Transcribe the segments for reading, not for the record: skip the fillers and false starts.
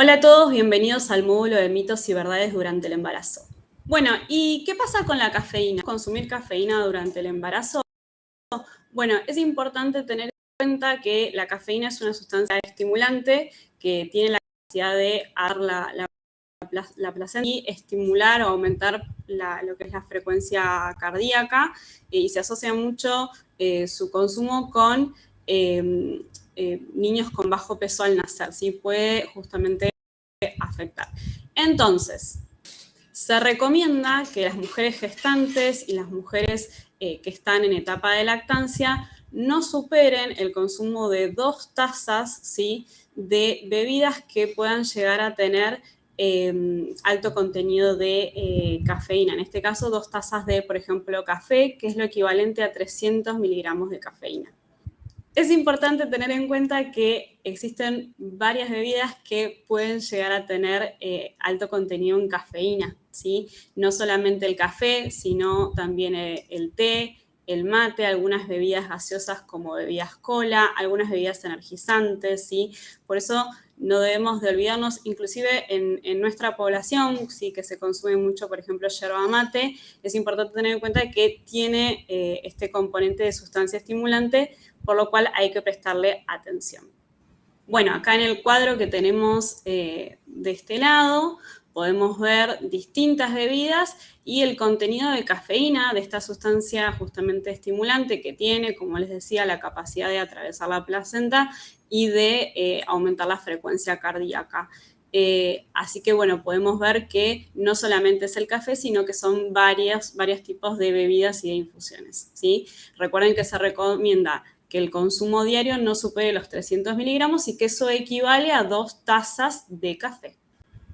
Hola a todos, bienvenidos al módulo de mitos y verdades durante el embarazo. Bueno, ¿y qué pasa con la cafeína? ¿Consumir cafeína durante el embarazo? Bueno, es importante tener en cuenta que la cafeína es una sustancia estimulante que tiene la capacidad de dar la placenta y estimular o aumentar lo que es la frecuencia cardíaca y se asocia mucho su consumo con niños con bajo peso al nacer, ¿sí? Puede justamente afectar. Entonces, se recomienda que las mujeres gestantes y las mujeres que están en etapa de lactancia no superen el consumo de 2 tazas, ¿sí?, de bebidas que puedan llegar a tener alto contenido de cafeína. En este caso, 2 tazas de, por ejemplo, café, que es lo equivalente a 300 miligramos de cafeína. Es importante tener en cuenta que existen varias bebidas que pueden llegar a tener alto contenido en cafeína, ¿sí? No solamente el café, sino también el té, el mate, algunas bebidas gaseosas como bebidas cola, algunas bebidas energizantes, ¿sí? Por eso no debemos de olvidarnos, inclusive en nuestra población, sí, que se consume mucho, por ejemplo, yerba mate, es importante tener en cuenta que tiene este componente de sustancia estimulante, por lo cual hay que prestarle atención. Bueno, acá en el cuadro que tenemos de este lado podemos ver distintas bebidas y el contenido de cafeína de esta sustancia justamente estimulante que tiene, como les decía, la capacidad de atravesar la placenta y de aumentar la frecuencia cardíaca. Así que bueno, podemos ver que no solamente es el café, sino que son varios tipos de bebidas y de infusiones, ¿sí? Recuerden que se recomienda que el consumo diario no supere los 300 miligramos y que eso equivale a 2 tazas de café.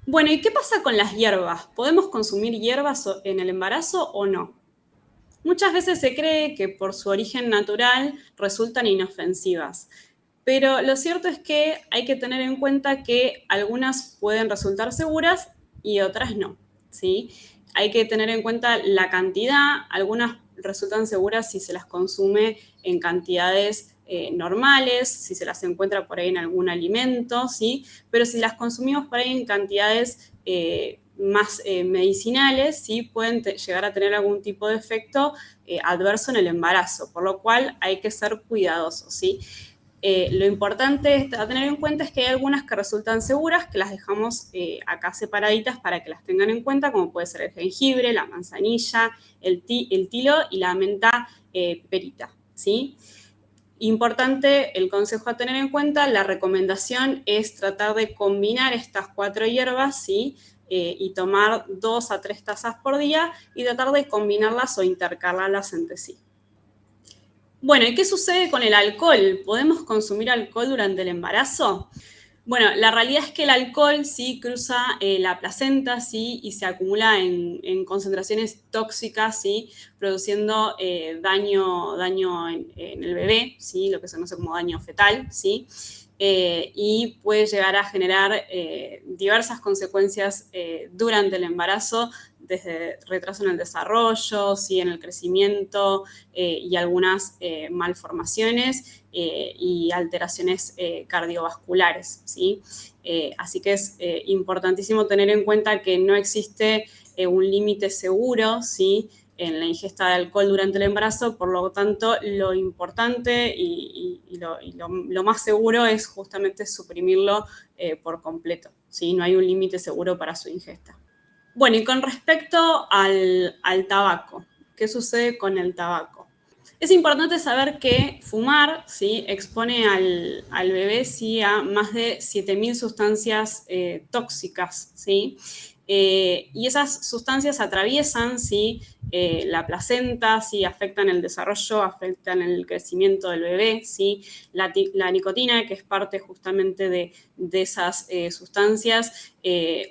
Bueno, ¿y qué pasa con las hierbas? ¿Podemos consumir hierbas en el embarazo o no? Muchas veces se cree que por su origen natural resultan inofensivas, pero lo cierto es que hay que tener en cuenta que algunas pueden resultar seguras y otras no, ¿sí? Hay que tener en cuenta la cantidad, algunas resultan seguras si se las consume en cantidades normales, si se las encuentra por ahí en algún alimento, ¿sí? Pero si las consumimos por ahí en cantidades más medicinales, ¿sí?, pueden llegar a tener algún tipo de efecto adverso en el embarazo, por lo cual hay que ser cuidadosos, ¿sí? Lo importante a tener en cuenta es que hay algunas que resultan seguras, que las dejamos acá separaditas para que las tengan en cuenta, como puede ser el jengibre, la manzanilla, el tilo y la menta perita, ¿sí? Importante el consejo a tener en cuenta, la recomendación es tratar de combinar estas 4 hierbas, ¿sí? Y tomar 2 a 3 tazas por día y tratar de combinarlas o intercalarlas entre sí. Bueno, ¿y qué sucede con el alcohol? ¿Podemos consumir alcohol durante el embarazo? Bueno, la realidad es que el alcohol sí cruza la placenta, sí, y se acumula en concentraciones tóxicas, sí, produciendo daño en el bebé, sí, lo que se conoce como daño fetal, sí, y puede llegar a generar diversas consecuencias durante el embarazo, desde retraso en el desarrollo, sí, en el crecimiento y algunas malformaciones y alteraciones cardiovasculares, ¿sí? Así que es importantísimo tener en cuenta que no existe un límite seguro, ¿sí?, en la ingesta de alcohol durante el embarazo, por lo tanto, lo importante y lo más seguro es justamente suprimirlo por completo, ¿sí? No hay un límite seguro para su ingesta. Bueno, y con respecto al tabaco, ¿qué sucede con el tabaco? Es importante saber que fumar, ¿sí?, expone al bebé, ¿sí?, a más de 7.000 sustancias tóxicas, ¿sí? Y esas sustancias atraviesan, ¿sí?, la placenta, ¿sí?, afectan el desarrollo, afectan el crecimiento del bebé, ¿sí? La nicotina, que es parte justamente de esas sustancias,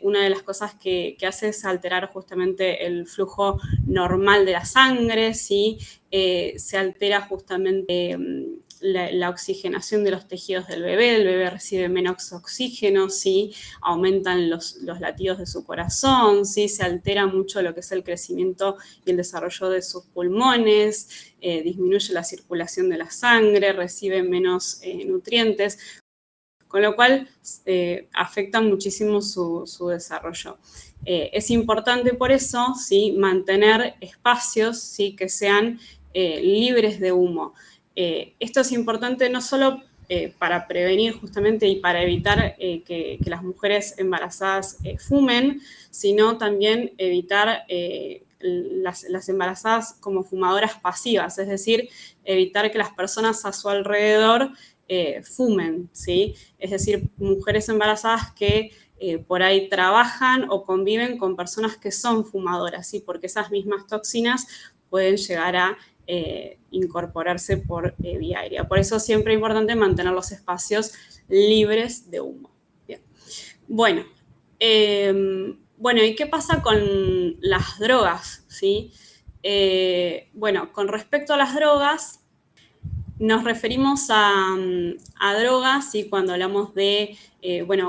una de las cosas que hace es alterar justamente el flujo normal de la sangre, ¿sí? Se altera justamente la oxigenación de los tejidos del bebé, el bebé recibe menos oxígeno, ¿sí? Aumentan los latidos de su corazón, ¿sí? Se altera mucho lo que es el crecimiento y el desarrollo de sus pulmones, disminuye la circulación de la sangre, recibe menos nutrientes. con lo cual afecta muchísimo su desarrollo. Es importante por eso, ¿sí?, mantener espacios, ¿sí?, que sean libres de humo. Esto es importante no solo para prevenir justamente y para evitar que las mujeres embarazadas fumen, sino también evitar las embarazadas como fumadoras pasivas, es decir, evitar que las personas a su alrededor fumen, ¿sí? Es decir, mujeres embarazadas que por ahí trabajan o conviven con personas que son fumadoras, ¿sí? Porque esas mismas toxinas pueden llegar a incorporarse por vía aérea. Por eso siempre es importante mantener los espacios libres de humo. Bien. Bueno, ¿y qué pasa con las drogas? ¿Sí? Bueno, con respecto a las drogas, nos referimos a drogas, ¿sí?, cuando hablamos de,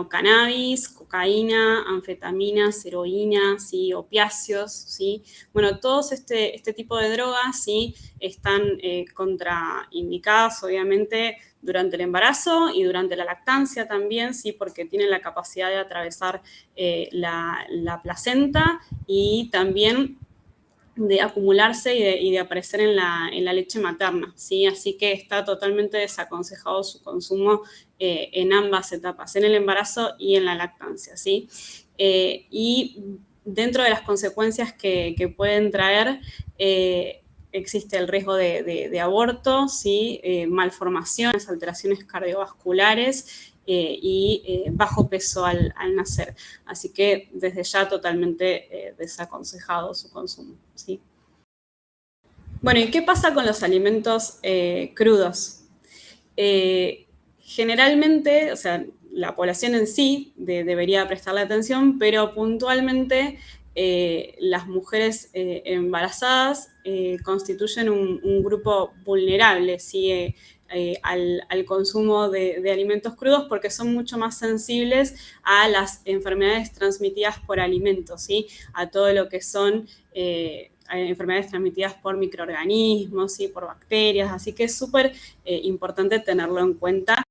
cannabis, cocaína, anfetaminas, heroína, ¿sí?, opiáceos, ¿sí? Bueno, todos este tipo de drogas, ¿sí?, están contraindicadas, obviamente, durante el embarazo y durante la lactancia también, ¿sí?, porque tienen la capacidad de atravesar la placenta y también de acumularse y de aparecer en la leche materna, ¿sí? Así que está totalmente desaconsejado su consumo en ambas etapas, en el embarazo y en la lactancia, ¿sí? Y dentro de las consecuencias que pueden traer, existe el riesgo de aborto, ¿sí?, malformaciones, alteraciones cardiovasculares y bajo peso al nacer. Así que desde ya totalmente desaconsejado su consumo, ¿sí? Bueno, ¿y qué pasa con los alimentos crudos? Generalmente, o sea, la población en sí debería prestarle atención, pero puntualmente las mujeres embarazadas constituyen un grupo vulnerable, ¿sí?, al consumo de alimentos crudos porque son mucho más sensibles a las enfermedades transmitidas por alimentos, ¿sí?, a todo lo que son enfermedades transmitidas por microorganismos, ¿sí?, por bacterias, así que es súper importante tenerlo en cuenta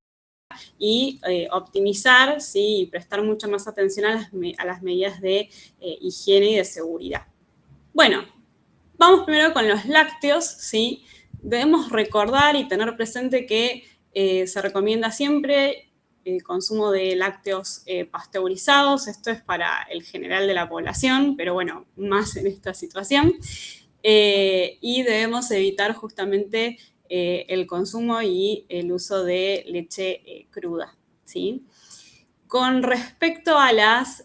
y optimizar, ¿sí?, y prestar mucha más atención a las medidas de higiene y de seguridad. Bueno, vamos primero con los lácteos, ¿sí? Debemos recordar y tener presente que se recomienda siempre el consumo de lácteos pasteurizados. Esto es para el general de la población, pero bueno, más en esta situación. Y debemos evitar justamente el consumo y el uso de leche cruda, ¿sí? Con respecto a las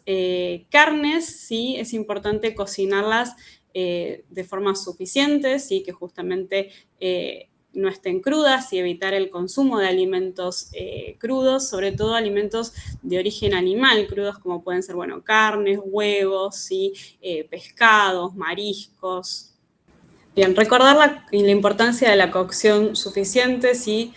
carnes, sí, es importante cocinarlas de forma suficiente, sí, que justamente no estén crudas y evitar el consumo de alimentos crudos, sobre todo alimentos de origen animal crudos, como pueden ser, bueno, carnes, huevos, ¿sí?, pescados, mariscos. Bien, recordar la importancia de la cocción suficiente, ¿sí?,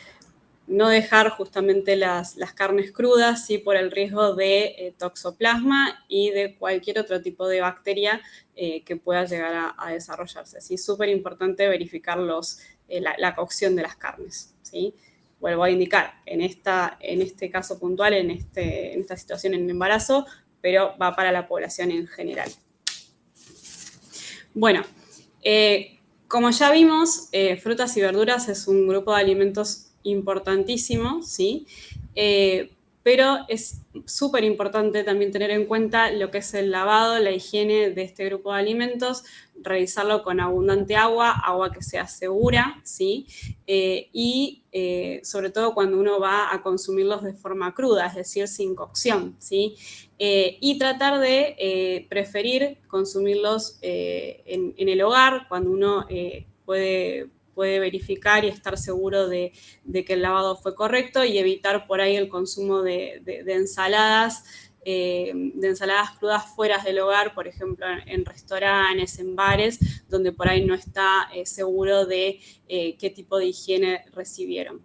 no dejar justamente las carnes crudas, ¿sí?, por el riesgo de toxoplasma y de cualquier otro tipo de bacteria que pueda llegar a desarrollarse. ¿Sí? Súper importante verificar la cocción de las carnes, ¿sí? Vuelvo a indicar, en este caso puntual, en esta situación en embarazo, pero va para la población en general. Bueno, como ya vimos, frutas y verduras es un grupo de alimentos importantísimo, ¿sí? Pero es súper importante también tener en cuenta lo que es el lavado, la higiene de este grupo de alimentos, realizarlo con abundante agua que sea segura, ¿sí? Y sobre todo cuando uno va a consumirlos de forma cruda, es decir, sin cocción, ¿sí? Y tratar de preferir consumirlos en el hogar, cuando uno puede verificar y estar seguro de que el lavado fue correcto y evitar por ahí el consumo de ensaladas crudas fuera del hogar, por ejemplo, en restaurantes, en bares, donde por ahí no está seguro de qué tipo de higiene recibieron.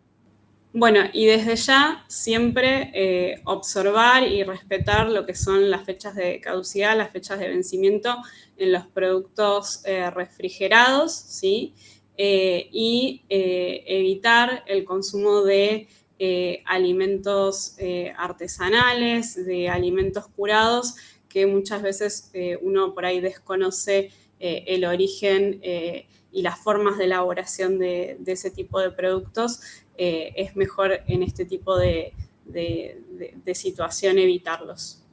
Bueno, y desde ya siempre observar y respetar lo que son las fechas de caducidad, las fechas de vencimiento en los productos refrigerados, ¿sí? Y evitar el consumo de alimentos artesanales, de alimentos curados, que muchas veces uno por ahí desconoce el origen y las formas de elaboración de ese tipo de productos. Es mejor en este tipo de situación evitarlos.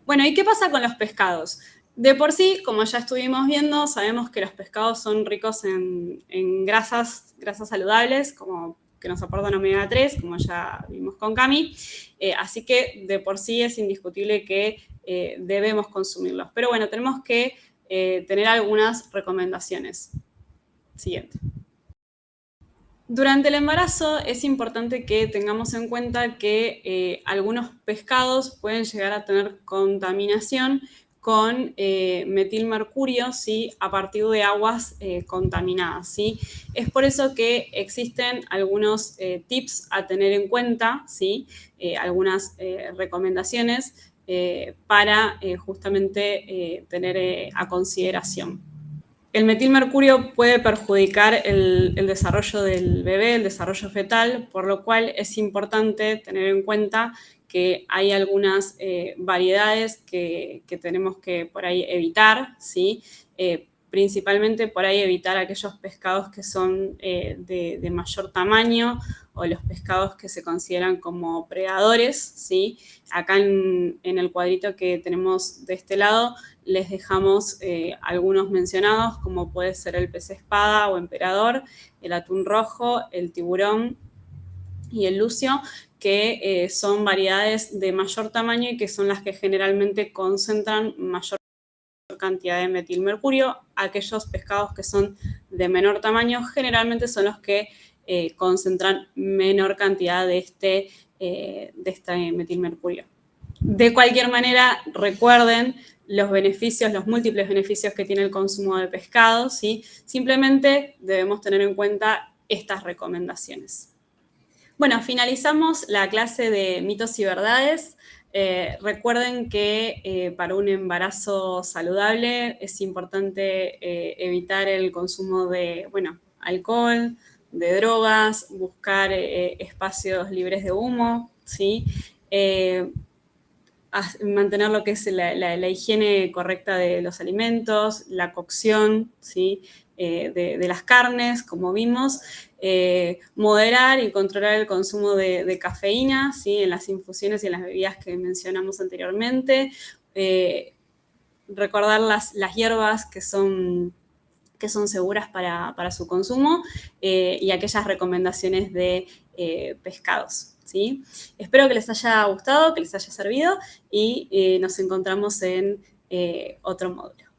Bueno, ¿y qué pasa con los pescados? De por sí, como ya estuvimos viendo, sabemos que los pescados son ricos en grasas saludables, como que nos aportan omega 3, como ya vimos con Cami. Así que de por sí es indiscutible que debemos consumirlos. Pero bueno, tenemos que tener algunas recomendaciones. Siguiente. Durante el embarazo es importante que tengamos en cuenta que algunos pescados pueden llegar a tener contaminación con metilmercurio, ¿sí? A partir de aguas contaminadas, ¿sí? Es por eso que existen algunos tips a tener en cuenta, ¿sí? Algunas recomendaciones para justamente tener a consideración. El metilmercurio puede perjudicar el desarrollo del bebé, el desarrollo fetal, por lo cual es importante tener en cuenta que hay algunas variedades que tenemos que por ahí evitar, ¿sí? Principalmente por ahí evitar aquellos pescados que son de mayor tamaño o los pescados que se consideran como predadores, ¿sí? Acá en el cuadrito que tenemos de este lado les dejamos algunos mencionados, como puede ser el pez espada o emperador, el atún rojo, el tiburón y el lucio, que son variedades de mayor tamaño y que son las que generalmente concentran mayor cantidad de metilmercurio. Aquellos pescados que son de menor tamaño generalmente son los que concentran menor cantidad de este metilmercurio. De cualquier manera, recuerden los beneficios, los múltiples beneficios que tiene el consumo de pescado, ¿sí? Simplemente debemos tener en cuenta estas recomendaciones. Bueno, finalizamos la clase de mitos y verdades. Recuerden que para un embarazo saludable es importante evitar el consumo de, alcohol, de drogas, buscar espacios libres de humo, ¿sí? Mantener lo que es la higiene correcta de los alimentos, la cocción, ¿sí? De las carnes, como vimos, moderar y controlar el consumo de cafeína, ¿sí? En las infusiones y en las bebidas que mencionamos anteriormente, recordar las hierbas que son seguras para su consumo y aquellas recomendaciones de pescados. ¿Sí? Espero que les haya gustado, que les haya servido y nos encontramos en otro módulo.